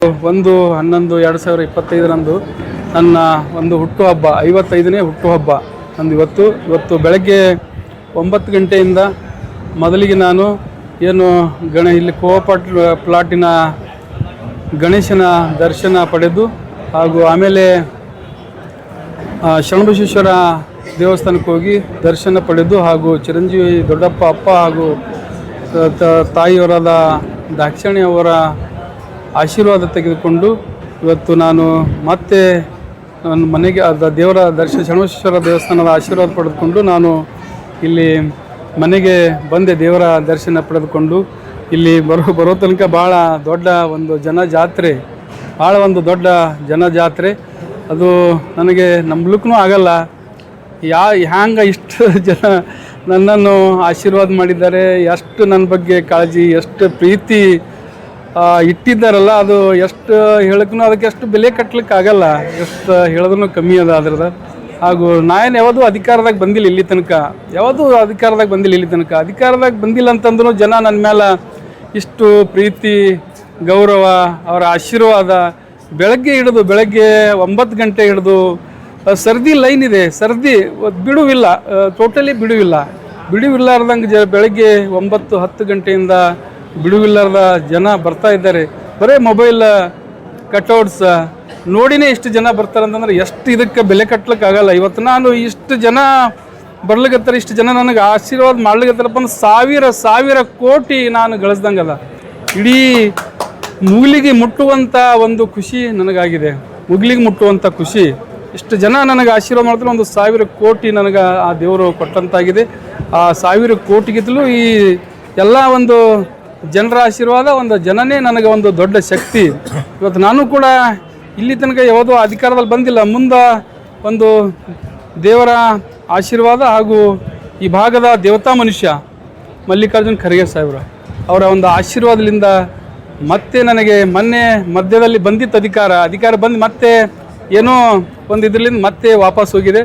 1/11/2025 ನನ್ನ ಒಂದು ಹುಟ್ಟುಹಬ್ಬ 55ನೇ ಹುಟ್ಟುಹಬ್ಬ ನಂದು ಇವತ್ತು ಬೆಳಗ್ಗೆ 9 ಗಂಟೆಯಿಂದ ಮೊದಲಿಗೆ ನಾನು ಇಲ್ಲಿ ಪ್ಲಾಟಿನ ಗಣೇಶನ ದರ್ಶನ ಪಡೆದು ಹಾಗೂ ಆಮೇಲೆ ಶರಣಬಸವೇಶ್ವರ ದೇವಸ್ಥಾನಕ್ಕೆ ಹೋಗಿ ದರ್ಶನ ಪಡೆದು ಹಾಗೂ ಚಿರಂಜೀವಿ ದೊಡ್ಡಪ್ಪ ಅಪ್ಪ ಹಾಗೂ ತಾಯಿಯವರಾದ ದಾಕ್ಷಾಣಿ ಅವರ ಆಶೀರ್ವಾದ ತೆಗೆದುಕೊಂಡು ಇವತ್ತು ನಾನು ಮತ್ತೆ ನನ್ನ ಮನೆಗೆ ದೇವರ ಶರಣಬಸವೇಶ್ವರ ದೇವಸ್ಥಾನದ ಆಶೀರ್ವಾದ ಪಡೆದುಕೊಂಡು ನಾನು ಇಲ್ಲಿ ಮನೆಗೆ ಬಂದೆ. ದೇವರ ದರ್ಶನ ಪಡೆದುಕೊಂಡು ಇಲ್ಲಿ ಬರೋ ತನಕ ಭಾಳ ದೊಡ್ಡ ಒಂದು ಜನಜಾತ್ರೆ ಅದು ನನಗೆ ನಂಬಲಿಕ್ಕೂ ಆಗಲ್ಲ. ಹ್ಯಾಂಗೆ ಇಷ್ಟು ಜನ ನನ್ನನ್ನು ಆಶೀರ್ವಾದ ಮಾಡಿದ್ದಾರೆ, ಎಷ್ಟು ನನ್ನ ಬಗ್ಗೆ ಕಾಳಜಿ, ಎಷ್ಟು ಪ್ರೀತಿ ಇಟ್ಟಿದ್ದಾರಲ್ಲ, ಅದು ಎಷ್ಟು ಹೇಳಕ್ಕೂ ಅದಕ್ಕೆ ಎಷ್ಟು ಬೆಲೆ ಕಟ್ಟಲಿಕ್ಕೆ ಆಗಲ್ಲ. ಎಷ್ಟು ಹೇಳಿದ್ರೂ ಕಮ್ಮಿ ಅದ್ರದ್ದು. ಹಾಗೂ ನಾನು ಯಾವುದು ಅಧಿಕಾರದಾಗ ಬಂದಿಲ್ಲ ಇಲ್ಲಿ ತನಕ, ಅಧಿಕಾರದಾಗ ಬಂದಿಲ್ಲ ಅಂತಂದ್ರೂ ಜನ ನನ್ನ ಮೇಲೆ ಇಷ್ಟು ಪ್ರೀತಿ, ಗೌರವ, ಅವರ ಆಶೀರ್ವಾದ. ಬೆಳಗ್ಗೆ 9 ಗಂಟೆ ಹಿಡಿದು ಸರ್ದಿ ಲೈನ್ ಇದೆ, ಬಿಡುವಿಲ್ಲ, ಟೋಟಲಿ ಬಿಡುವಿಲ್ಲಾರ್ದಂಗೆ ಬೆಳಗ್ಗೆ 9-10 ಗಂಟೆಯಿಂದ ಬಿಡುವಿಲ್ಲಾರ್ದ ಜನ ಬರ್ತಾ ಇದ್ದಾರೆ. ಬರೀ ಮೊಬೈಲ್ ಕಟ್ಔಟ್ಸ್ ನೋಡಿನೇ ಇಷ್ಟು ಜನ ಬರ್ತಾರೆ ಅಂತಂದ್ರೆ ಎಷ್ಟು ಇದಕ್ಕೆ ಬೆಲೆ ಕಟ್ಲಿಕ್ಕೆ ಆಗಲ್ಲ. ಇವತ್ತು ನಾನು ಇಷ್ಟು ಜನ ಬರ್ಲಿಕತ್ತಾರೆ, ಇಷ್ಟು ಜನ ನನಗೆ ಆಶೀರ್ವಾದ ಮಾಡ್ಲಿಕತ್ತಾರಪ್ಪ ಅಂದ್ರೆ ಸಾವಿರ ಕೋಟಿ ನಾನು ಗಳಿಸ್ದಂಗದ. ಇಡೀ ಮುಗಿಲಿಗೆ ಮುಟ್ಟುವಂಥ ಒಂದು ಖುಷಿ ನನಗಾಗಿದೆ. ಖುಷಿ. ಇಷ್ಟು ಜನ ನನಗೆ ಆಶೀರ್ವಾದ ಮಾಡ್ತಾರೆ, 1,000 ಕೋಟಿ ನನಗೆ ಆ ದೇವರು ಕೊಟ್ಟಂತಾಗಿದೆ. ಆ 1,000 ಕೋಟಿಗಿಂತಲೂ ಈ ಎಲ್ಲ ಒಂದು ಜನರ ಆಶೀರ್ವಾದ, ಒಂದು ಜನನೇ ನನಗೆ ಒಂದು ದೊಡ್ಡ ಶಕ್ತಿ. ಇವತ್ತು ನಾನು ಕೂಡ ಇಲ್ಲಿ ತನಕ ಯಾವುದೋ ಅಧಿಕಾರದಲ್ಲಿ ಬಂದಿಲ್ಲ. ಮುಂದೆ ಒಂದು ದೇವರ ಆಶೀರ್ವಾದ ಹಾಗೂ ಈ ಭಾಗದ ದೇವತಾ ಮನುಷ್ಯ ಮಲ್ಲಿಕಾರ್ಜುನ್ ಖರ್ಗೆ ಸಾಹೇಬರು ಅವರ ಒಂದು ಆಶೀರ್ವಾದದಿಂದ ಮತ್ತೆ ನನಗೆ ಮೊನ್ನೆ ಮಧ್ಯದಲ್ಲಿ ಬಂದಿತ್ತು ಅಧಿಕಾರ ಬಂದು ಮತ್ತೆ ಏನೋ ಒಂದು ಇದರಿಂದ ಮತ್ತೆ ವಾಪಸ್ ಹೋಗಿದೆ.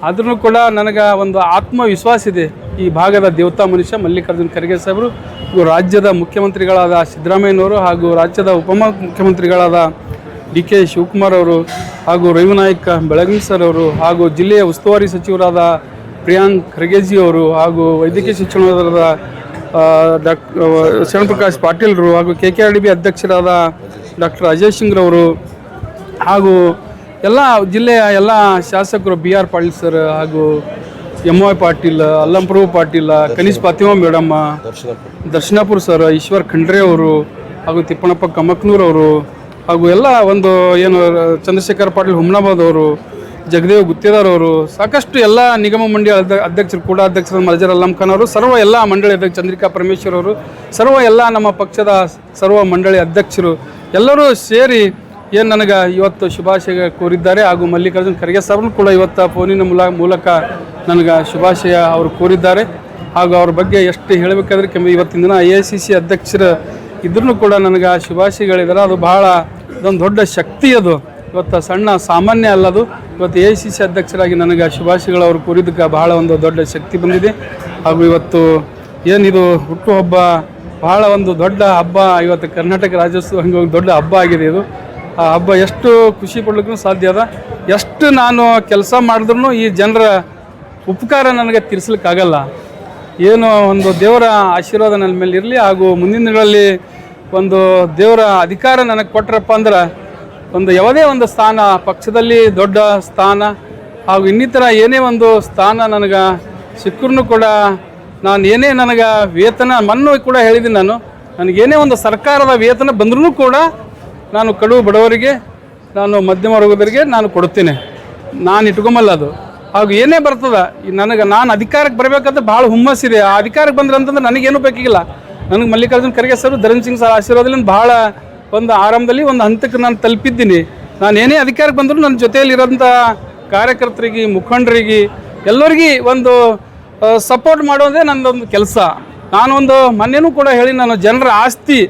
ಆದ್ರೂ ಕೂಡ ನನಗೆ ಒಂದು ಆತ್ಮವಿಶ್ವಾಸ ಇದೆ. ಈ ಭಾಗದ ದೇವತಾ ಮನುಷ್ಯ ಮಲ್ಲಿಕಾರ್ಜುನ್ ಖರ್ಗೆ ಸಾಹೇಬರು, ರಾಜ್ಯದ ಮುಖ್ಯಮಂತ್ರಿಗಳಾದ ಸಿದ್ದರಾಮಯ್ಯನವರು ಹಾಗೂ ರಾಜ್ಯದ ಉಪಮುಖ್ಯಮಂತ್ರಿಗಳಾದ DK ಶಿವಕುಮಾರ್ ಅವರು ಹಾಗೂ ರವಿನಾಯಕ್ ಬೆಳಗವಿ ಸರ್ ಅವರು ಹಾಗೂ ಜಿಲ್ಲೆಯ ಉಸ್ತುವಾರಿ ಸಚಿವರಾದ ಪ್ರಿಯಾಂಕ್ ಖರ್ಗೆಜಿ ಅವರು ಹಾಗೂ ವೈದ್ಯಕೀಯ ಶಿಕ್ಷಣದ ಶರಣಪ್ರಕಾಶ್ ಪಾಟೀಲ್ರು ಹಾಗೂ KKRDB ಅಧ್ಯಕ್ಷರಾದ ಡಾಕ್ಟರ್ ಅಜಯ್ ಸಿಂಗ್ರವರು ಹಾಗೂ ಎಲ್ಲ ಜಿಲ್ಲೆಯ ಎಲ್ಲ ಶಾಸಕರು BR ಪಾಟೀಲ್ ಸರ್ ಹಾಗೂ MY ಪಾಟೀಲ್, ಅಲ್ಲಂಪ್ರಭು ಪಾಟೀಲ್, ಕನೀಶ್ ಫಾತಿಮಾ ಮೇಡಮ್ಮ, ದರ್ಶನಾಪುರ ಸರ್, ಈಶ್ವರ್ ಖಂಡ್ರೆ ಅವರು ಹಾಗೂ ತಿಪ್ಪಣಪ್ಪ ಕಮಕ್ನೂರ್ ಅವರು ಹಾಗೂ ಎಲ್ಲ ಒಂದು ಚಂದ್ರಶೇಖರ್ ಪಾಟೀಲ್ ಹುಮ್ನಾಬಾದ್ ಅವರು, ಜಗದೇವ್ ಗುತ್ತೇದಾರ್ ಅವರು, ಸಾಕಷ್ಟು ಎಲ್ಲ ನಿಗಮ ಮಂಡಳಿ ಅಧ್ಯಕ್ಷರು ಕೂಡ ಅಧ್ಯಕ್ಷರಾದ ಮಜರ್ ಅಲ್ಲಂ ಖಾನ್ ಅವರು, ಎಲ್ಲ ಮಂಡಳಿ ಅಧ್ಯಕ್ಷ ಚಂದ್ರಿಕಾ ಪರಮೇಶ್ವರ್ ಅವರು, ಎಲ್ಲ ನಮ್ಮ ಪಕ್ಷದ ಸರ್ವ ಮಂಡಳಿ ಅಧ್ಯಕ್ಷರು ಎಲ್ಲರೂ ಸೇರಿ ನನಗೆ ಇವತ್ತು ಶುಭಾಶಯ ಕೋರಿದ್ದಾರೆ. ಹಾಗೂ ಮಲ್ಲಿಕಾರ್ಜುನ್ ಖರ್ಗೆ ಸಾಹೇಬ್ರು ಕೂಡ ಇವತ್ತು ಫೋನಿನ ಮೂಲಕ ನನಗೆ ಶುಭಾಶಯ ಅವರು ಕೋರಿದ್ದಾರೆ. ಹಾಗೂ ಅವ್ರ ಬಗ್ಗೆ ಎಷ್ಟು ಹೇಳಬೇಕಾದ್ರೆ ಇವತ್ತಿನ ದಿನ AICC ಅಧ್ಯಕ್ಷರು ಇದ್ರೂ ಕೂಡ ನನಗೆ ಶುಭಾಶಯಗಳಿದ್ದಾರೆ. ಅದು ಬಹಳ ಇದೊಂದು ದೊಡ್ಡ ಶಕ್ತಿ. ಅದು ಇವತ್ತು ಸಾಮಾನ್ಯ ಅಲ್ಲದು. ಇವತ್ತು AICC ಅಧ್ಯಕ್ಷರಾಗಿ ನನಗೆ ಶುಭಾಶಯಗಳು ಅವರು ಕೋರಿದ್ದಕ್ಕೆ ಬಹಳ ಒಂದು ದೊಡ್ಡ ಶಕ್ತಿ ಬಂದಿದೆ. ಹಾಗೂ ಇವತ್ತು ಏನಿದು ಹುಟ್ಟುಹಬ್ಬ ಬಹಳ ಒಂದು ದೊಡ್ಡ ಹಬ್ಬ. ಇವತ್ತು ಕರ್ನಾಟಕ ರಾಜ್ಯೋತ್ಸವ ಹಂಗೆ ಒಂದು ದೊಡ್ಡ ಹಬ್ಬ ಆಗಿದೆ. ಇದು ಆ ಹಬ್ಬ ಎಷ್ಟು ಖುಷಿ ಪಡ್ಲಿಕ್ಕೂ ಸಾಧ್ಯ ಅದ. ಎಷ್ಟು ನಾನು ಕೆಲಸ ಮಾಡಿದ್ರೂ ಈ ಜನರ ಉಪಕಾರ ನನಗೆ ತೀರಿಸ್ಲಿಕ್ಕಾಗಲ್ಲ. ಒಂದು ದೇವರ ಆಶೀರ್ವಾದ ನನ್ನ ಮೇಲೆ ಇರಲಿ. ಹಾಗೂ ಮುಂದಿನ ದಿನಗಳಲ್ಲಿ ಒಂದು ದೇವರ ಅಧಿಕಾರ ನನಗೆ ಕೊಟ್ಟರಪ್ಪ ಅಂದ್ರೆ ಒಂದು ಯಾವುದೇ ಒಂದು ಸ್ಥಾನ, ಪಕ್ಷದಲ್ಲಿ ದೊಡ್ಡ ಸ್ಥಾನ ಹಾಗೂ ಇನ್ನಿತರ ಏನೇ ಒಂದು ಸ್ಥಾನ ನನಗೆ ಸಿಕ್ಕರೂ ಕೂಡ ನನಗೆ ವೇತನ ಮೊನ್ನೆ ಕೂಡ ಹೇಳಿದ್ದೀನಿ. ನನಗೇನೇ ಒಂದು ಸರ್ಕಾರದ ವೇತನ ಬಂದ್ರೂ ಕೂಡ ನಾನು ಕಡು ಬಡವರಿಗೆ, ನಾನು ಮಧ್ಯಮ ವರ್ಗದವರಿಗೆ ನಾನು ಕೊಡುತ್ತೇನೆ. ನಾನು ಇಟ್ಕೊಂಬಲ್ಲ ಅದು. ಹಾಗೂ ಏನೇ ಬರ್ತದೆ ನಾನು ಅಧಿಕಾರಕ್ಕೆ ಬರಬೇಕಂತ ಭಾಳ ಹುಮ್ಮಸ್ಸಿದೆ. ಆ ಅಧಿಕಾರಕ್ಕೆ ಬಂದ್ರೆ ಅಂತಂದ್ರೆ ನನಗೇನು ಬೇಕಾಗಿಲ್ಲ. ನನಗೆ ಮಲ್ಲಿಕಾರ್ಜುನ್ ಖರ್ಗೆ ಸರ್, ಧರಣ್ ಸಿಂಗ್ ಸರ್ ಆಶೀರ್ವಾದದಿಂದ ಭಾಳ ಒಂದು ಆರಾಮದಲ್ಲಿ ಒಂದು ಹಂತಕ್ಕೆ ನಾನು ತಲುಪಿದ್ದೀನಿ. ನಾನು ಏನೇ ಅಧಿಕಾರಕ್ಕೆ ಬಂದರೂ ನನ್ನ ಜೊತೆಯಲ್ಲಿರೋಂಥ ಕಾರ್ಯಕರ್ತರಿಗೆ, ಮುಖಂಡರಿಗೆ, ಎಲ್ಲರಿಗೆ ಒಂದು ಸಪೋರ್ಟ್ ಮಾಡೋದೇ ನನ್ನದೊಂದು ಕೆಲಸ. ಮೊನ್ನೆನೂ ಕೂಡ ಹೇಳಿ, ನಾನು ಜನರ ಆಸ್ತಿ,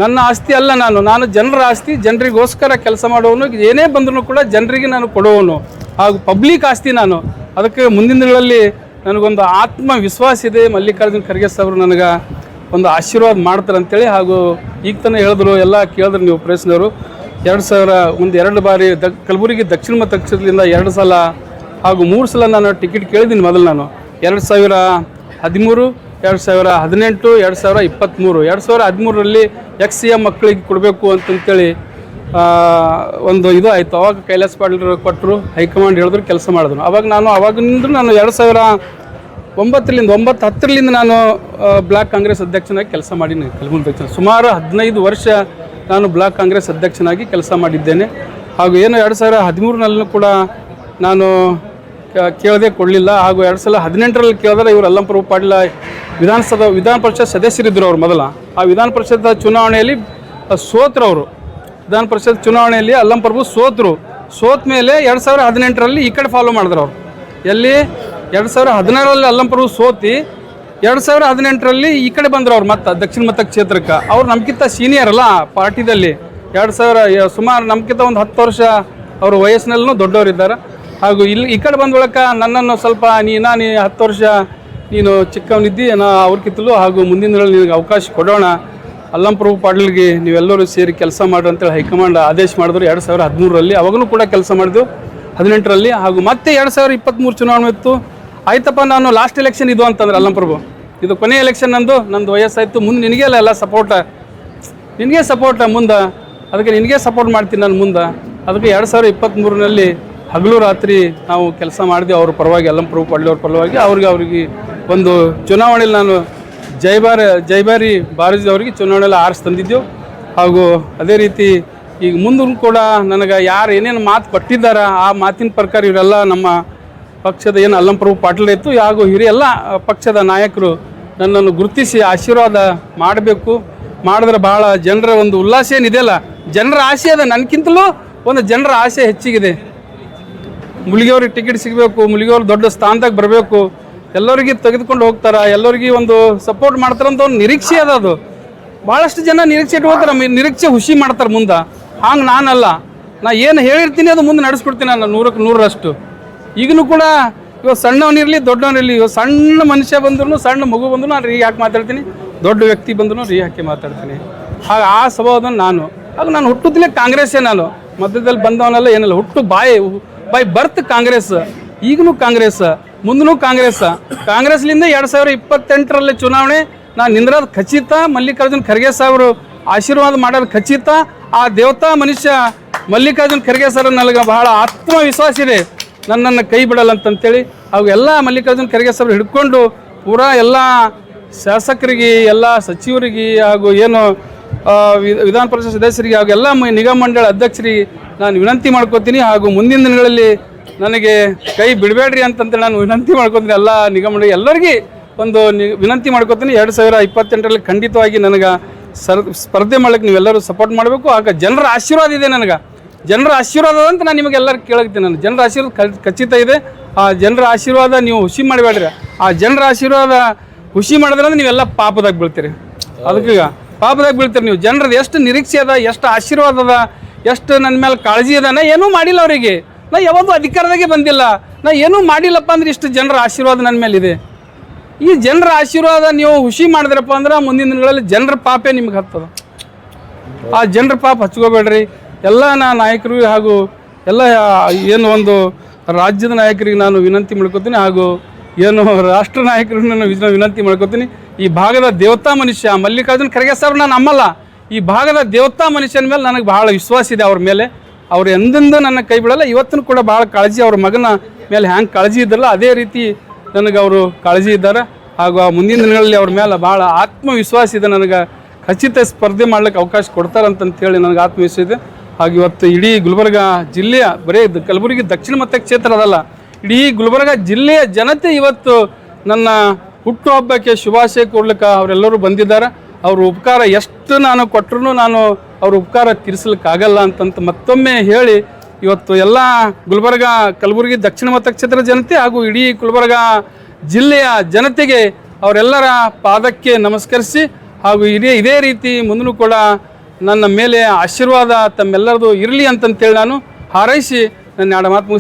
ನನ್ನ ಆಸ್ತಿ ಅಲ್ಲ, ನಾನು ಜನರ ಆಸ್ತಿ, ಜನರಿಗೋಸ್ಕರ ಕೆಲಸ ಮಾಡುವವನು. ಏನೇ ಬಂದರೂ ಕೂಡ ಜನರಿಗೆ ನಾನು ಕೊಡುವವನು ಹಾಗೂ ಪಬ್ಲಿಕ್ ಆಸ್ತಿ ನಾನು. ಅದಕ್ಕೆ ಮುಂದಿನ ದಿನಗಳಲ್ಲಿ ನನಗೊಂದು ಆತ್ಮವಿಶ್ವಾಸ ಇದೆ. ಮಲ್ಲಿಕಾರ್ಜುನ್ ಖರ್ಗೆ ಸಾಹೇಬರು ನನಗೆ ಒಂದು ಆಶೀರ್ವಾದ ಮಾಡ್ತಾರೆ ಅಂತೇಳಿ. ಹಾಗೂ ಈಗ ತಾನೇ ಹೇಳಿದ್ರು, ಎಲ್ಲ ಕೇಳಿದ್ರು ನೀವು ಪ್ರೆಸ್ನವರು, 2 ಬಾರಿ ಕಲಬುರಗಿ ದಕ್ಷಿಣ ಮತಕ್ಷೇತ್ರದಿಂದ 2 ಸಲ ಹಾಗೂ 3 ಸಲ ನಾನು ಟಿಕೆಟ್ ಕೇಳಿದ್ದೀನಿ. ಮೊದಲು ನಾನು 2013, 2018, 2023. 2013ರಲ್ಲಿ XCM ಮಕ್ಕಳಿಗೆ ಕೊಡಬೇಕು ಅಂತಂತೇಳಿ ಒಂದು ಇದು ಆಯಿತು. ಅವಾಗ ಕೈಲಾಸ್ ಪಾಟೀಲ್ ಕೊಟ್ಟರು, ಹೈಕಮಾಂಡ್ ಹೇಳಿದ್ರು, ಕೆಲಸ ಮಾಡಿದ್ರು. ಅವಾಗಿನಿಂದ ನಾನು 2009-10ರಿಂದ ನಾನು ಬ್ಲಾಕ್ ಕಾಂಗ್ರೆಸ್ ಅಧ್ಯಕ್ಷನಾಗಿ ಕೆಲಸ ಮಾಡೀನಿ. ಕಲಬುರಗಿ ದಕ್ಷಿಣ ಸುಮಾರು 15 ವರ್ಷ ನಾನು ಬ್ಲಾಕ್ ಕಾಂಗ್ರೆಸ್ ಅಧ್ಯಕ್ಷನಾಗಿ ಕೆಲಸ ಮಾಡಿದ್ದೇನೆ. ಹಾಗೂ ಏನು 2013ನಲ್ಲೂ ಕೂಡ ನಾನು ಕೇಳದೆ ಕೊಡಲಿಲ್ಲ. ಹಾಗೂ 2018ರಲ್ಲಿ ಕೇಳಿದ್ರೆ ಇವರು ಅಲ್ಲಂಪ್ರಭು ಪಾಟೀಲ ವಿಧಾನ ಪರಿಷತ್ ಸದಸ್ಯರಿದ್ದರು. ಅವರು ಮೊದಲ ಆ ವಿಧಾನ ಪರಿಷತ್ ಚುನಾವಣೆಯಲ್ಲಿ ಸೋತರು. ಅವರು ವಿಧಾನ ಪರಿಷತ್ ಚುನಾವಣೆಯಲ್ಲಿ ಅಲ್ಲಂಪ್ರಭು ಸೋತ ಮೇಲೆ 2018ರಲ್ಲಿ ಈ ಕಡೆ ಫಾಲೋ ಮಾಡಿದ್ರು. ಅವರು ಎಲ್ಲಿ 2016ರಲ್ಲಿ ಅಲ್ಲಂಪ್ರಭು ಸೋತಿ 2018ರಲ್ಲಿ ಈ ಕಡೆ ಬಂದರು. ಅವ್ರು ಮತ್ತೆ ದಕ್ಷಿಣ ಮತಕ್ಷೇತ್ರಕ್ಕೆ. ಅವ್ರು ನಮ್ಗಿಂತ ಸೀನಿಯರ್ ಅಲ್ಲ ಪಾರ್ಟಿದಲ್ಲಿ. ಸುಮಾರು ನಮ್ಗಿಂತ ಒಂದು 10 ವರ್ಷ ಅವರು ವಯಸ್ಸಿನಲ್ಲೂ ದೊಡ್ಡವರಿದ್ದಾರೆ. ಹಾಗೂ ಈ ಕಡೆ ಬಂದ ಬಳಿಕ ನನ್ನನ್ನು ಸ್ವಲ್ಪ ನೀ 10 ವರ್ಷ ನೀನು ಚಿಕ್ಕವನಿದ್ದಿ, ಅವ್ರಿಗಿತ್ತಲು, ಹಾಗೂ ಮುಂದಿನ ದಿನಗಳಲ್ಲಿ ನಿನಗೆ ಅವಕಾಶ ಕೊಡೋಣ, ಅಲ್ಲಂಪ್ರಭು ಪಾಟೀಲ್ಗೆ ನೀವೆಲ್ಲರೂ ಸೇರಿ ಕೆಲಸ ಮಾಡ್ರಿ ಅಂತೇಳಿ ಹೈಕಮಾಂಡ್ ಆದೇಶ ಮಾಡಿದ್ರು 2013ರಲ್ಲಿ. ಅವಾಗೂ ಕೂಡ ಕೆಲಸ ಮಾಡಿದ್ವು 18ರಲ್ಲಿ. ಹಾಗೂ ಮತ್ತೆ 2023 ಚುನಾವಣೆ ಇತ್ತು. ಆಯ್ತಪ್ಪ, ನಾನು ಲಾಸ್ಟ್ ಎಲೆಕ್ಷನ್ ಇದು ಅಂತಂದ್ರೆ ಅಲ್ಲಂಪ್ರಭು, ಇದು ಕೊನೆ ಎಲೆಕ್ಷನ್ ನಂದು ವಯಸ್ಸಾಯಿತು, ಮುಂದೆ ನಿನಗೆ ಎಲ್ಲ ಸಪೋರ್ಟ ಮುಂದೆ, ಅದಕ್ಕೆ ನಿನಗೆ ಸಪೋರ್ಟ್ ಮಾಡ್ತೀನಿ ನಾನು ಮುಂದೆ. ಅದಕ್ಕೆ 2023ನಲ್ಲಿ ಹಗಲು ರಾತ್ರಿ ನಾವು ಕೆಲಸ ಮಾಡಿದ್ವಿ ಅವ್ರ ಪರವಾಗಿ, ಅಲ್ಲಂಪ್ರಭು ಪಾಟೀಲ್ ಅವ್ರ ಪರವಾಗಿ. ಅವ್ರಿಗೆ ಒಂದು ಚುನಾವಣೆಯಲ್ಲಿ ನಾನು ಜೈಬಾರಿ ಬಾರಜಿ ಅವರಿಗೆ ಚುನಾವಣೆಯಲ್ಲಿ ಆರಿಸಿ ತಂದಿದ್ದೆವು. ಹಾಗೂ ಅದೇ ರೀತಿ ಈಗ ಮುಂದೂ ಕೂಡ ನನಗೆ ಯಾರು ಏನೇನು ಮಾತು ಕೊಟ್ಟಿದ್ದಾರೆ ಆ ಮಾತಿನ ಪ್ರಕಾರ ಇವರೆಲ್ಲ ನಮ್ಮ ಪಕ್ಷದ ಏನು ಅಲ್ಲಂಪ್ರಭು ಪಾಟೀಲ್ ಇತ್ತು, ಹಾಗೂ ಹಿರಿಯ ಎಲ್ಲ ಪಕ್ಷದ ನಾಯಕರು ನನ್ನನ್ನು ಗುರುತಿಸಿ ಆಶೀರ್ವಾದ ಮಾಡಬೇಕು. ಮಾಡಿದ್ರೆ ಭಾಳ ಜನರ ಒಂದು ಉಲ್ಲಾಸ ಏನಿದೆಯಲ್ಲ, ಜನರ ಆಸೆ ಅದ, ನನಗಿಂತಲೂ ಒಂದು ಜನರ ಆಸೆ ಹೆಚ್ಚಿಗಿದೆ. ಮುಲಿಗೆಯವ್ರಿಗೆ ಟಿಕೆಟ್ ಸಿಗಬೇಕು, ಮುಲಿಗೆಯವ್ರು ದೊಡ್ಡ ಸ್ಥಾನದಾಗ ಬರಬೇಕು, ಎಲ್ಲರಿಗೆ ತೆಗೆದುಕೊಂಡು ಹೋಗ್ತಾರೆ, ಎಲ್ಲರಿಗೆ ಒಂದು ಸಪೋರ್ಟ್ ಮಾಡ್ತಾರಂತ ಒಂದು ನಿರೀಕ್ಷೆ ಅದ. ಅದು ಭಾಳಷ್ಟು ಜನ ನಿರೀಕ್ಷೆ ಇಟ್ಕೋತಾರೆ, ನಿರೀಕ್ಷೆ ಖುಷಿ ಮಾಡ್ತಾರೆ ಮುಂದೆ. ಹಂಗೆ ನಾನಲ್ಲ, ನಾ ಏನು ಹೇಳಿರ್ತೀನಿ ಅದು ಮುಂದೆ ನಡೆಸ್ಕೊಡ್ತೀನಿ ನಾನು 100ಕ್ಕೆ 100ರಷ್ಟು. ಈಗಲೂ ಕೂಡ ಇವಾಗ ಸಣ್ಣವನಿರಲಿ ದೊಡ್ಡವನಿರಲಿ, ಇವಾಗ ಸಣ್ಣ ಮನುಷ್ಯ ಬಂದ್ರು, ಸಣ್ಣ ಮಗು ಬಂದ್ರು ನಾನು ರೀ ಹಾಕಿ ಮಾತಾಡ್ತೀನಿ, ದೊಡ್ಡ ವ್ಯಕ್ತಿ ಬಂದ್ರು ರೀ ಹಾಕಿ ಮಾತಾಡ್ತೀನಿ. ಹಾಗೆ ಆ ಸ್ವಭಾವದ ನಾನು. ಆಗ ನಾನು ಹುಟ್ಟುತ್ತಲೇ ಕಾಂಗ್ರೆಸ್ಸೇ, ನಾನು ಮಧ್ಯದಲ್ಲಿ ಬಂದವನೆಲ್ಲ ಏನಿಲ್ಲ, ಹುಟ್ಟು ಬಾಯಿ ಬರ್ತ್ ಕಾಂಗ್ರೆಸ್, ಈಗಲೂ ಕಾಂಗ್ರೆಸ್, ಮುಂದೂ ಕಾಂಗ್ರೆಸ್ಲಿಂದ 2028ರಲ್ಲಿ ಚುನಾವಣೆ ನಾನು ನಿಂದ್ರದ ಖಚಿತ. ಮಲ್ಲಿಕಾರ್ಜುನ್ ಖರ್ಗೆ ಸಾಹೇಬರು ಆಶೀರ್ವಾದ ಮಾಡೋದು ಖಚಿತ. ಆ ದೇವತಾ ಮನುಷ್ಯ ಮಲ್ಲಿಕಾರ್ಜುನ್ ಖರ್ಗೆ ಸರ್ ನನಗೆ ಬಹಳ ಆತ್ಮವಿಶ್ವಾಸ ಇದೆ, ನನ್ನನ್ನು ಕೈ ಬಿಡಲ್ಲ ಅಂತಂತೇಳಿ. ಹಾಗೂ ಎಲ್ಲ ಮಲ್ಲಿಕಾರ್ಜುನ್ ಖರ್ಗೆ ಸರ್ ಹಿಡ್ಕೊಂಡು ಪೂರಾ ಎಲ್ಲ ಶಾಸಕರಿಗೆ, ಎಲ್ಲ ಸಚಿವರಿಗೆ, ಹಾಗೂ ಏನು ವಿಧಾನ ಪರಿಷತ್ ಸದಸ್ಯರಿಗೆ, ಹಾಗೂ ಎಲ್ಲ ನಿಗಮ ಮಂಡಳ ಅಧ್ಯಕ್ಷರಿಗೆ ನಾನು ವಿನಂತಿ ಮಾಡ್ಕೋತೀನಿ. ಹಾಗೂ ಮುಂದಿನ ದಿನಗಳಲ್ಲಿ ನನಗೆ ಕೈ ಬಿಡಬೇಡ್ರಿ ಅಂತಂತೇಳಿ ನಾನು ವಿನಂತಿ ಮಾಡ್ಕೋತೀನಿ. ಎಲ್ಲ ನಿಗಮ ಮಂಡಳಿ ಎಲ್ಲರಿಗೆ ಒಂದು ವಿನಂತಿ ಮಾಡ್ಕೋತೀನಿ. 2028ರಲ್ಲಿ ಖಂಡಿತವಾಗಿ ನನಗೆ ಸ್ಪರ್ಧೆ ಮಾಡ್ಲಿಕ್ಕೆ ನೀವೆಲ್ಲರೂ ಸಪೋರ್ಟ್ ಮಾಡಬೇಕು. ಆಗ ಜನರ ಆಶೀರ್ವಾದ ಇದೆ, ನನಗೆ ಜನರ ಆಶೀರ್ವಾದ ಅಂತ ನಾನು ನಿಮಗೆಲ್ಲರೂ ಕೇಳಕ್ತೀನಿ. ನಾನು ಜನರ ಆಶೀರ್ವಾದ ಖಚಿತ ಇದೆ. ಆ ಜನರ ಆಶೀರ್ವಾದ ನೀವು ಹುಸಿ ಮಾಡಬೇಡ್ರಿ. ಆ ಜನರ ಆಶೀರ್ವಾದ ಹುಸಿ ಮಾಡಿದ್ರೆ ನೀವೆಲ್ಲ ಪಾಪದಾಗ ಬೀಳ್ತೀರಿ. ಅದಕ್ಕೀಗ ಪಾಪದಾಗ ಬೀಳ್ತೀರಿ ನೀವು. ಜನರದ್ದು ಎಷ್ಟು ನಿರೀಕ್ಷೆ ಅದ, ಎಷ್ಟು ಆಶೀರ್ವಾದ ಅದ, ಎಷ್ಟು ನನ್ನ ಮೇಲೆ ಕಾಳಜಿ ಅದ. ನಾ ಏನೂ ಮಾಡಿಲ್ಲ ಅವರಿಗೆ, ನಾ ಯಾವುದು ಅಧಿಕಾರದಾಗೆ ಬಂದಿಲ್ಲ, ನಾ ಏನೂ ಮಾಡಿಲ್ಲಪ್ಪ ಅಂದ್ರೆ ಇಷ್ಟು ಜನರ ಆಶೀರ್ವಾದ ನನ್ನ ಮೇಲಿದೆ. ಈ ಜನರ ಆಶೀರ್ವಾದ ನೀವು ಹುಸಿ ಮಾಡಿದ್ರಪ್ಪ ಅಂದ್ರೆ ಮುಂದಿನ ದಿನಗಳಲ್ಲಿ ಜನರ ಪಾಪೇ ನಿಮ್ಗೆ ಹತ್ತದ. ಆ ಜನರ ಪಾಪ ಹಚ್ಕೋಬೇಡ್ರಿ. ಎಲ್ಲ ನಾಯಕರು ಹಾಗೂ ಎಲ್ಲ ಏನು ಒಂದು ರಾಜ್ಯದ ನಾಯಕರಿಗೆ ನಾನು ವಿನಂತಿ ಮಾಡ್ಕೋತೀನಿ. ಹಾಗೂ ಏನು ರಾಷ್ಟ್ರ ನಾಯಕರು ನಾನು ವಿನಂತಿ ಮಾಡ್ಕೋತೀನಿ. ಈ ಭಾಗದ ದೇವತಾ ಮನುಷ್ಯ ಮಲ್ಲಿಕಾರ್ಜುನ್ ಖರ್ಗೆ ಸರ್ ನಾನು ನಮ್ಮಲ್ಲ, ಈ ಭಾಗದ ದೇವತಾ ಮನುಷ್ಯನ ಮೇಲೆ ನನಗೆ ಬಹಳ ವಿಶ್ವಾಸ ಇದೆ. ಅವ್ರ ಮೇಲೆ ಅವ್ರು ಎಂದೆಂದೂ ನನ್ನ ಕೈ ಬಿಡಲ್ಲ. ಇವತ್ತೂ ಕೂಡ ಭಾಳ ಕಾಳಜಿ, ಅವ್ರ ಮಗನ ಮೇಲೆ ಹ್ಯಾಂಗೆ ಕಾಳಜಿ ಇದ್ದಲ್ಲ ಅದೇ ರೀತಿ ನನಗೆ ಅವರು ಕಾಳಜಿ ಇದ್ದಾರೆ. ಹಾಗೂ ಆ ಮುಂದಿನ ದಿನಗಳಲ್ಲಿ ಅವ್ರ ಮೇಲೆ ಭಾಳ ಆತ್ಮವಿಶ್ವಾಸ ಇದೆ. ನನಗೆ ಖಚಿತ ಸ್ಪರ್ಧೆ ಮಾಡ್ಲಿಕ್ಕೆ ಅವಕಾಶ ಕೊಡ್ತಾರಂತಂತೇಳಿ ನನಗೆ ಆತ್ಮವಿಶ್ವಾಸ ಇದೆ. ಹಾಗೂ ಇವತ್ತು ಇಡೀ ಗುಲ್ಬರ್ಗ ಜಿಲ್ಲೆಯ ಬರೀ ಕಲಬುರಗಿ ದಕ್ಷಿಣ ಮತಕ್ಷೇತ್ರ ಅದಲ್ಲ, ಇಡೀ ಗುಲ್ಬರ್ಗ ಜಿಲ್ಲೆಯ ಜನತೆ ಇವತ್ತು ನನ್ನ ಹುಟ್ಟುಹಬ್ಬಕ್ಕೆ ಶುಭಾಶಯ ಕೊಡ್ಲಿಕ್ಕೆ ಅವರೆಲ್ಲರೂ ಬಂದಿದ್ದಾರೆ. ಅವ್ರ ಉಪಕಾರ ಎಷ್ಟು ನಾನು ಕೊಟ್ಟರು ನಾನು ಅವ್ರ ಉಪಕಾರ ತೀರಿಸ್ಲಿಕ್ಕಾಗಲ್ಲ ಅಂತಂತ ಮತ್ತೊಮ್ಮೆ ಹೇಳಿ, ಇವತ್ತು ಎಲ್ಲ ಗುಲ್ಬರ್ಗ ಕಲಬುರಗಿ ದಕ್ಷಿಣ ಮತಕ್ಷೇತ್ರ ಜನತೆ ಹಾಗೂ ಇಡೀ ಗುಲ್ಬರ್ಗ ಜಿಲ್ಲೆಯ ಜನತೆಗೆ ಅವರೆಲ್ಲರ ಪಾದಕ್ಕೆ ನಮಸ್ಕರಿಸಿ, ಹಾಗೂ ಇದೇ ರೀತಿ ಮುಂದೂ ಕೂಡ ನನ್ನ ಮೇಲೆ ಆಶೀರ್ವಾದ ತಮ್ಮೆಲ್ಲರದು ಇರಲಿ ಅಂತಂತೇಳಿ ನಾನು ಹಾರೈಸಿ ನನ್ನ ಎರಡು ಮಾತು ಮುಗಿಸ್ತೀನಿ.